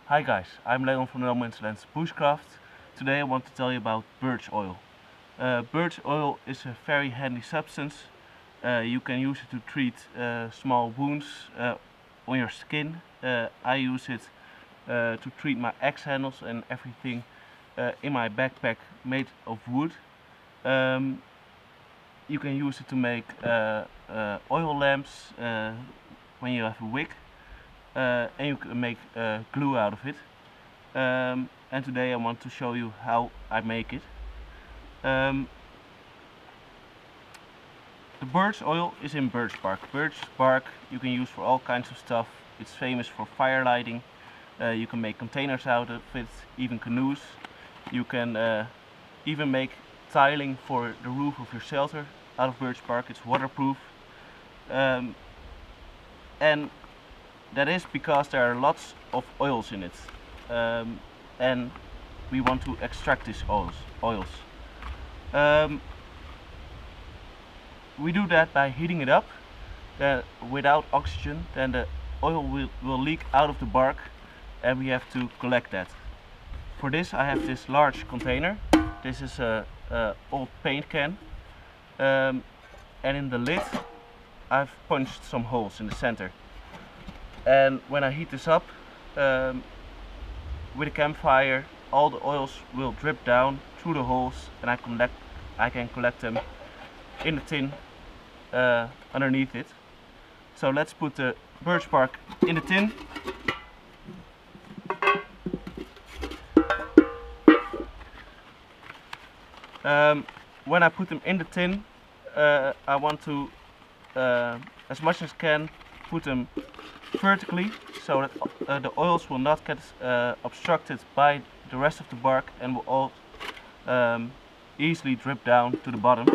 Hi guys, I'm Leon from No Man's Land's Bushcraft. Today I want to tell you about birch oil. Birch oil is a very handy substance. You can use it to treat small wounds on your skin. I use it to treat my axe handles and everything in my backpack made of wood. You can use it to make oil lamps when you have a wick. And you can make glue out of it. And today I want to show you how I make it. The birch oil is in birch bark. Birch bark you can use for all kinds of stuff. It's famous for fire lighting. You can make containers out of it, even canoes. You can even make tiling for the roof of your shelter out of birch bark. It's waterproof. And that is because there are lots of oils in it, and we want to extract these oils. We do that by heating it up. Without oxygen, then the oil will leak out of the bark, and we have to collect that. For this I have this large container. This is a old paint can, and in the lid I've punched some holes in the center. And when I heat this up with a campfire, all the oils will drip down through the holes, and I can collect them in the tin underneath it. So let's put the birch bark in the tin. When I put them in the tin, I want to, as much as I can, put them vertically, so that the oils will not get obstructed by the rest of the bark and will all easily drip down to the bottom.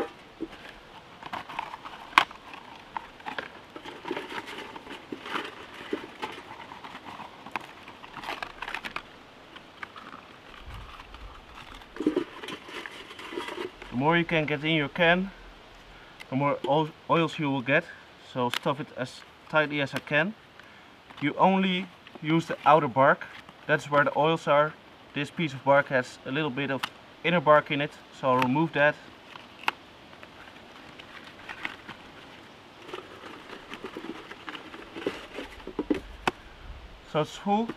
The more you can get in your can, the more oils you will get, so stuff it as tightly as I can. You only use the outer bark, that's where the oils are. This piece of bark has a little bit of inner bark in it, so I'll remove that. So it's full.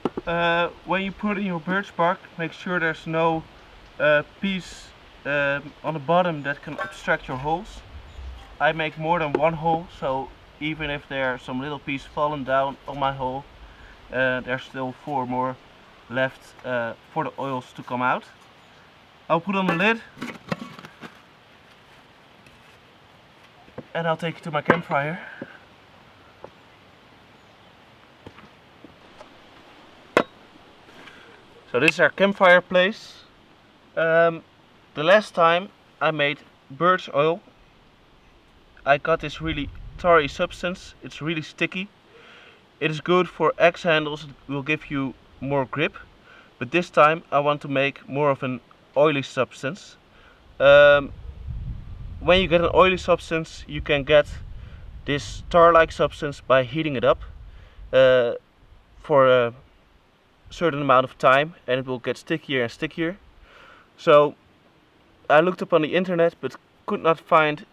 When you put in your birch bark, make sure there's no piece on the bottom that can obstruct your holes. I make more than one hole, so even if there's some little piece fallen down on my hole, there's still 4 more left for the oils to come out. I'll put on the lid and I'll take it to my campfire. So this is our campfire place. The last time I made birch oil, I got this really tarry substance. It's really sticky. It is good for axe handles. It will give you more grip, but this time I want to make more of an oily substance. When you get an oily substance, you can get this tar-like substance by heating it up for a certain amount of time, and it will get stickier and stickier. So I looked up on the internet but could not find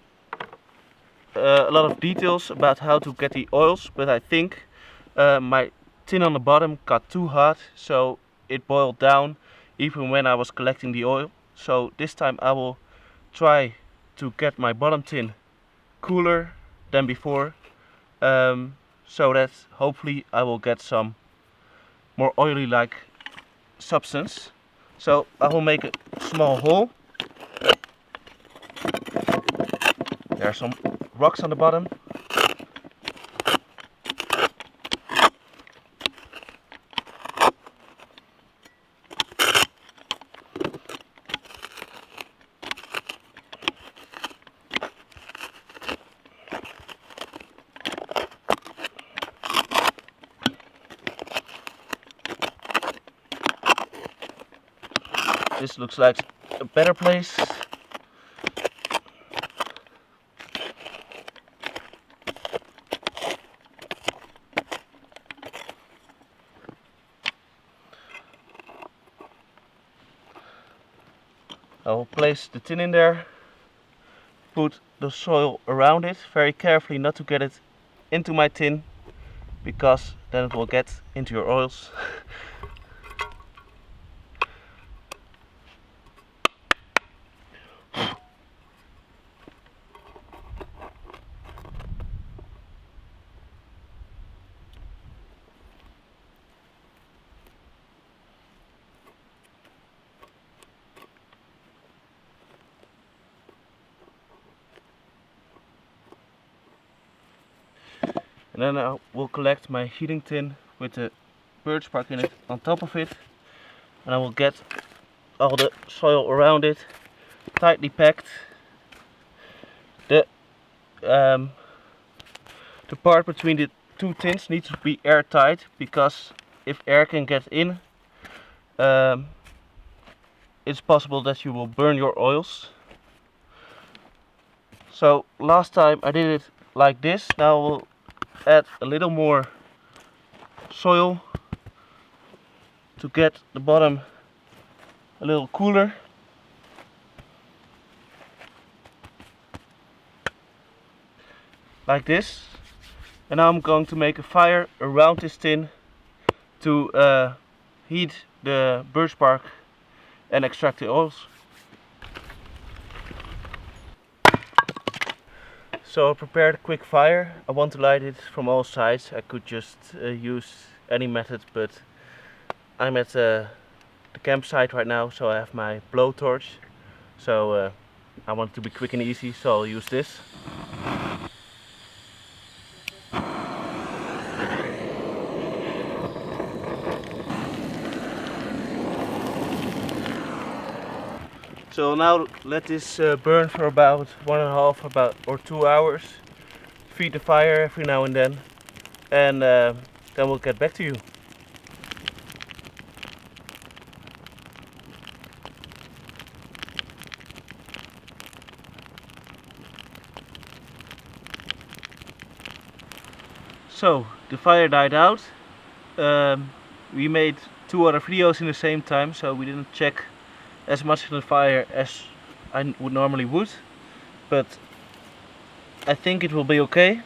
a lot of details about how to get the oils, but I think my tin on the bottom got too hot, so it boiled down even when I was collecting the oil. So this time I will try to get my bottom tin cooler than before, so that hopefully I will get some more oily like substance. So I will make a small hole. There are some rocks on the bottom. This looks like a better place. I will place the tin in there, put the soil around it very carefully, not to get it into my tin, because then it will get into your oils. And then I will collect my heating tin with the birch bark in it on top of it, and I will get all the soil around it tightly packed. The part between the two tins needs to be airtight, because if air can get in, it's possible that you will burn your oils. So last time I did it like this. Now we'll add a little more soil to get the bottom a little cooler. Like this. And now I'm going to make a fire around this tin to heat the birch bark and extract the oils. So I prepared a quick fire. I want to light it from all sides. I could just use any method, but I'm at the campsite right now, so I have my blowtorch. So I want it to be quick and easy, so I'll use this. So now let this burn for about 1.5 or 2 hours. Feed the fire every now and then we'll get back to you. So the fire died out. We made 2 other videos in the same time, so we didn't check as much in the fire as I would normally would, but I think it will be okay.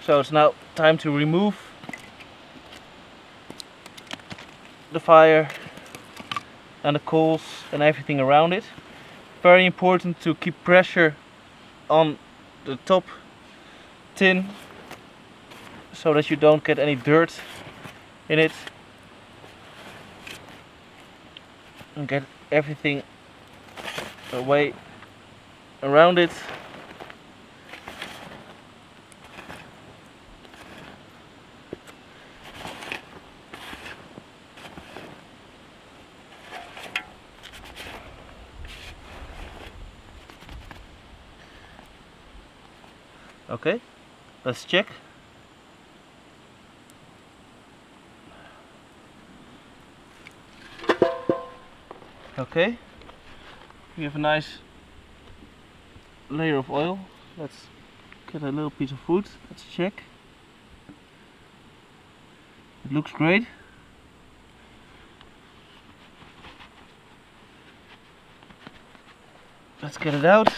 So it's now time to remove the fire and the coals and everything around it. Very important to keep pressure on the top tin so that you don't get any dirt in it, and get everything away around it. Okay, let's check. Okay, we have a nice layer of oil. Let's get a little piece of wood. Let's check. It looks great. Let's get it out.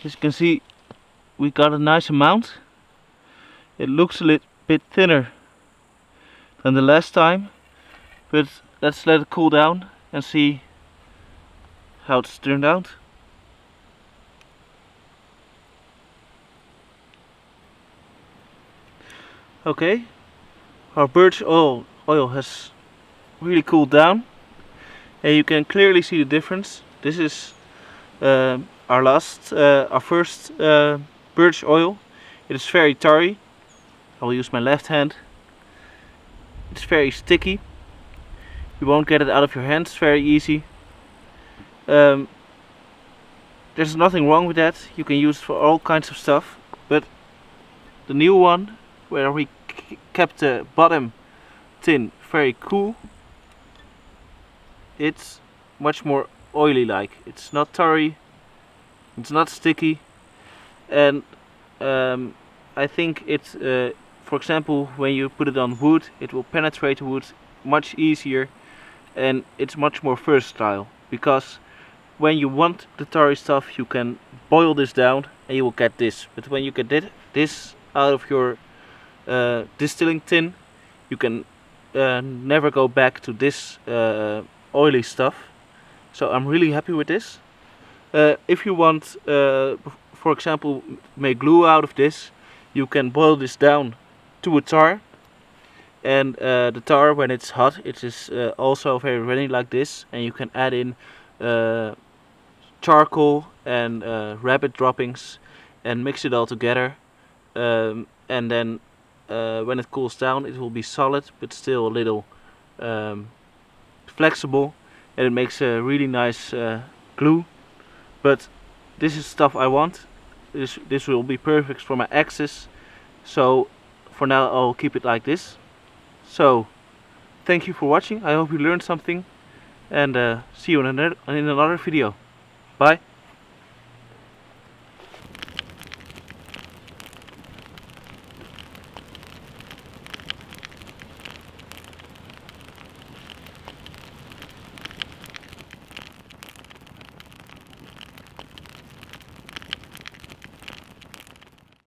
As you can see, we got a nice amount. It looks a little bit thinner than the last time, but let's let it cool down and see how it's turned out. Okay, our birch oil has really cooled down, and you can clearly see the difference. This is our first birch oil. It is very tarry. I will use my left hand. It's very sticky. You won't get it out of your hands very easy. There's nothing wrong with that. You can use it for all kinds of stuff. But the new one, where we kept the bottom tin very cool, it's much more oily like. It's not tarry, it's not sticky, and I think it's for example, when you put it on wood, it will penetrate the wood much easier, and it's much more versatile, because when you want the tarry stuff you can boil this down and you will get this. But when you get this out of your distilling tin, you can never go back to this oily stuff. So I'm really happy with this. If you want, for example, make glue out of this, you can boil this down to a tar, and the tar, when it's hot, it is also very ready like this, and you can add in charcoal and rabbit droppings and mix it all together, and then when it cools down it will be solid but still a little flexible, and it makes a really nice glue. But this is stuff I want. This will be perfect for my axes, so for now I'll keep it like this. So thank you for watching. I hope you learned something, and see you in another video. Bye.